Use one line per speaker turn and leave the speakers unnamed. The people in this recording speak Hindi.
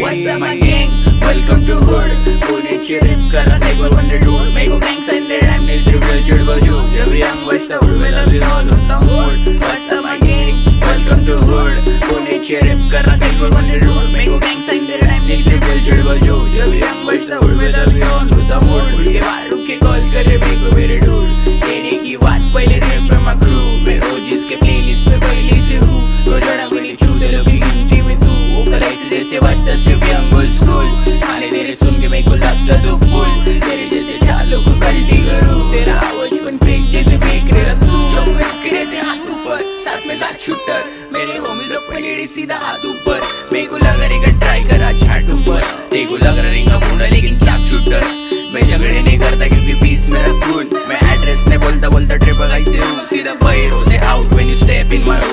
What's up my gang? Welcome to hood. पुण्याची rip करा table on the road. मेरे को gangs and their rhyme needs reveal चिड़बल जो. जब young बचता हूँ मैं love you all होता mood. What's up my gang? Welcome to hood. पुण्याची rip करा table on the road. मेरे को gangs and their rhyme needs reveal चिड़बल जो. जब young बचता हूँ मैं love you all होता mood. उड़ के बाहर उड़ के call करे मेरे को मेरे dude. कहने की बात पहले rap पे my crew. मैं OGs के playlist पे पहले से हूँ. रोजाना गोली छू दे लोग की गिनती में तू. वो कलाई से जैसे बस्ता सिर्फ young old school. खाने तेरे सुन के मेरे को लगता तो फुल. तेरे जैसे चालों को गलती करूँ. तेरा बचपन फेंक जैसे फेंक रहा तू. शौक में रुके रहते हाथ ऊपर. साथ में साथ शूटर. मेरे होmies लोग पे लेडी सीधा हाथ ऊपर. मेरे को लग रहा ट्राई करा छाट ऊपर. तेरे को लग रहा रिंगा पूरा लेकिन शार्प शूटर. मैं झगड़े नहीं करता क्योंकि पीस मेरा खून. मैं एड्रेस नहीं बोलता बोलता ट्रिप गाइस से हूँ. सीधा बाहर होते out when you step in my